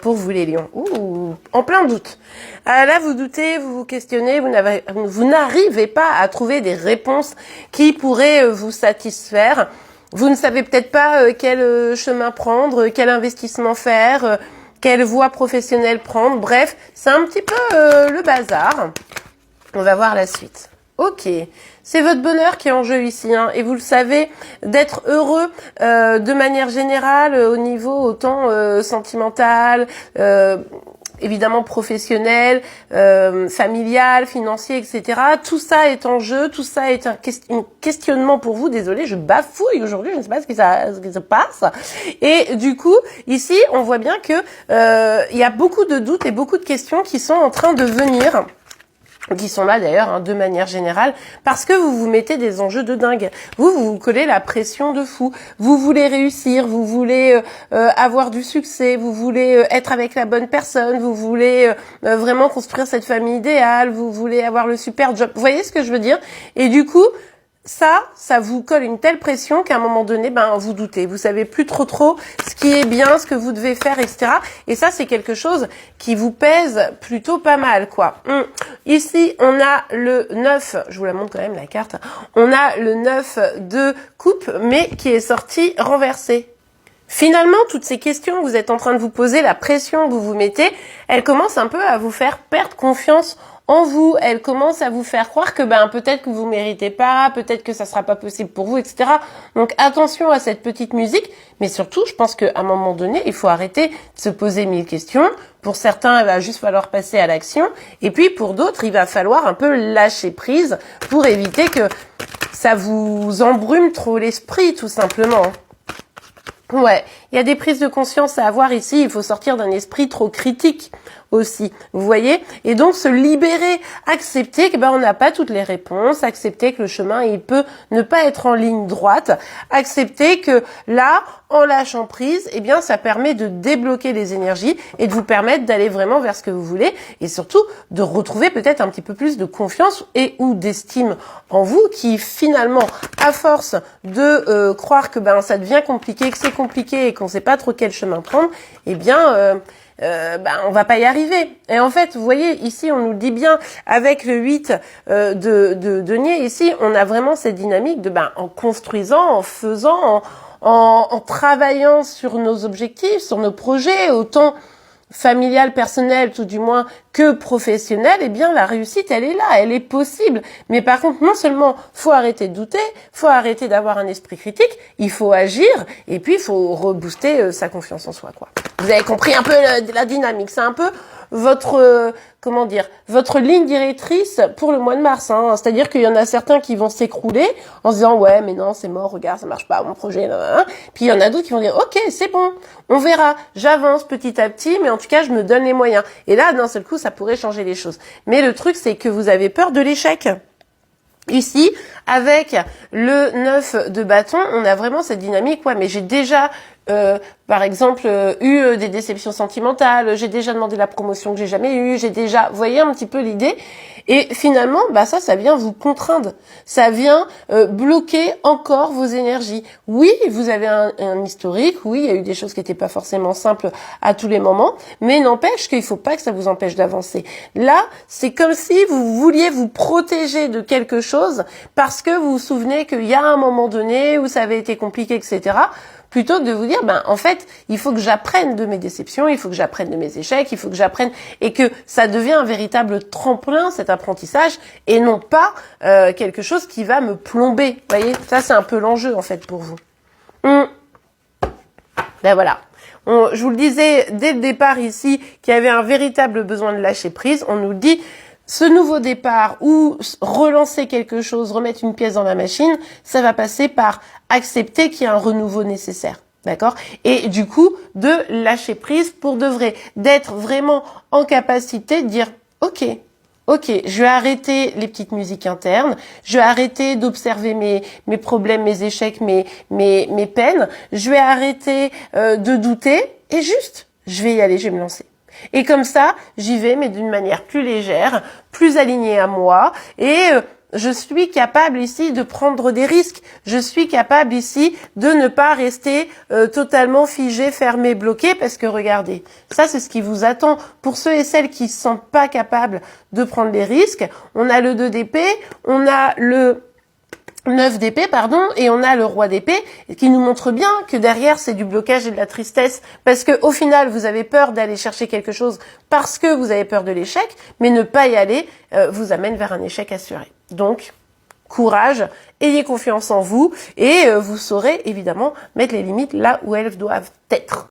pour vous les lions. Ouh, en plein doute. Là, vous doutez, vous vous questionnez, vous n'arrivez pas à trouver des réponses qui pourraient vous satisfaire. Vous ne savez peut-être pas quel chemin prendre, quel investissement faire, quelle voie professionnelle prendre. Bref, c'est un petit peu le bazar. On va voir la suite. Ok, c'est votre bonheur qui est en jeu ici, hein, et vous le savez, d'être heureux de manière générale au niveau autant sentimental, évidemment professionnel, familial, financier, etc. Tout ça est en jeu, tout ça est un questionnement pour vous. Désolée, je bafouille aujourd'hui, je ne sais pas ce qui se passe. Et du coup, ici, on voit bien que il y a beaucoup de doutes et beaucoup de questions qui sont en train de venir, qui sont là d'ailleurs, hein, de manière générale, parce que vous vous mettez des enjeux de dingue. Vous collez la pression de fou. Vous voulez réussir, vous voulez avoir du succès, vous voulez être avec la bonne personne, vous voulez vraiment construire cette famille idéale, vous voulez avoir le super job. Vous voyez ce que je veux dire? Et du coup, ça vous colle une telle pression qu'à un moment donné, vous doutez. Vous savez plus trop ce qui est bien, ce que vous devez faire, etc. Et ça, c'est quelque chose qui vous pèse plutôt pas mal, quoi. Ici, on a le 9, je vous la montre quand même, la carte. On a le 9 de coupe, mais qui est sorti renversé. Finalement, toutes ces questions que vous êtes en train de vous poser, la pression que vous vous mettez, elle commence un peu à vous faire perdre confiance en vous, elle commence à vous faire croire que peut-être que vous méritez pas, peut-être que ça sera pas possible pour vous, etc. Donc attention à cette petite musique, mais surtout, je pense qu'à un moment donné, il faut arrêter de se poser 1000 questions. Pour certains, il va juste falloir passer à l'action, et puis pour d'autres, il va falloir un peu lâcher prise pour éviter que ça vous embrume trop l'esprit, tout simplement. Ouais, il y a des prises de conscience à avoir ici, il faut sortir d'un esprit trop critique aussi, vous voyez? Et donc se libérer, accepter que on n'a pas toutes les réponses, accepter que le chemin il peut ne pas être en ligne droite, accepter que là, en lâchant prise, ça permet de débloquer les énergies et de vous permettre d'aller vraiment vers ce que vous voulez et surtout de retrouver peut-être un petit peu plus de confiance et ou d'estime en vous qui finalement, à force de croire que ça devient compliqué, que c'est compliqué et qu'on sait pas trop quel chemin prendre, on va pas y arriver. Et en fait, vous voyez, ici, on nous le dit bien, avec le 8 de denier, ici, on a vraiment cette dynamique de, en construisant, en faisant, en travaillant sur nos objectifs, sur nos projets, autant familial, personnel, tout du moins, que professionnel, la réussite, elle est là, elle est possible. Mais par contre, non seulement faut arrêter de douter, faut arrêter d'avoir un esprit critique, il faut agir, et puis il faut rebooster sa confiance en soi, quoi. Vous avez compris un peu la dynamique, c'est un peu votre, votre ligne directrice pour le mois de mars, hein. C'est-à-dire qu'il y en a certains qui vont s'écrouler en se disant, ouais, mais non, c'est mort, regarde, ça marche pas, mon projet, là. Puis il y en a d'autres qui vont dire, ok, c'est bon, on verra, j'avance petit à petit, mais en tout cas, je me donne les moyens. Et là, d'un seul coup, ça pourrait changer les choses. Mais le truc, c'est que vous avez peur de l'échec. Ici, avec le 9 de bâton, on a vraiment cette dynamique, ouais, mais j'ai déjà, par exemple, eu des déceptions sentimentales, j'ai déjà demandé la promotion que j'ai jamais eue, j'ai déjà, vous voyez un petit peu l'idée. Et finalement, ça vient vous contraindre. Ça vient bloquer encore vos énergies. Oui, vous avez un historique, oui, il y a eu des choses qui n'étaient pas forcément simples à tous les moments, mais n'empêche qu'il faut pas que ça vous empêche d'avancer. Là, c'est comme si vous vouliez vous protéger de quelque chose parce que vous vous souvenez qu'il y a un moment donné où ça avait été compliqué, etc., plutôt que de vous dire, en fait, il faut que j'apprenne de mes déceptions, il faut que j'apprenne de mes échecs, il faut que j'apprenne, et que ça devient un véritable tremplin, cet apprentissage, et non pas quelque chose qui va me plomber. Vous voyez, ça c'est un peu l'enjeu, en fait, pour vous. Voilà. Je vous le disais dès le départ ici, qu'il y avait un véritable besoin de lâcher prise. On nous dit, ce nouveau départ ou relancer quelque chose, remettre une pièce dans la machine, ça va passer par accepter qu'il y a un renouveau nécessaire. D'accord? Et du coup, de lâcher prise pour de vrai, d'être vraiment en capacité de dire, ok, je vais arrêter les petites musiques internes, je vais arrêter d'observer mes problèmes, mes échecs, mes peines, je vais arrêter de douter et juste, je vais y aller, je vais me lancer. Et comme ça, j'y vais, mais d'une manière plus légère, plus alignée à moi, et je suis capable ici de prendre des risques. Je suis capable ici de ne pas rester totalement figé, fermé, bloqué, parce que regardez, ça c'est ce qui vous attend. Pour ceux et celles qui ne se sentent pas capables de prendre des risques, on a le 2 d'épée, on a le 9 d'épée, pardon, et on a le roi d'épée qui nous montre bien que derrière c'est du blocage et de la tristesse parce que au final vous avez peur d'aller chercher quelque chose parce que vous avez peur de l'échec, mais ne pas y aller vous amène vers un échec assuré. Donc, courage, ayez confiance en vous et vous saurez évidemment mettre les limites là où elles doivent être.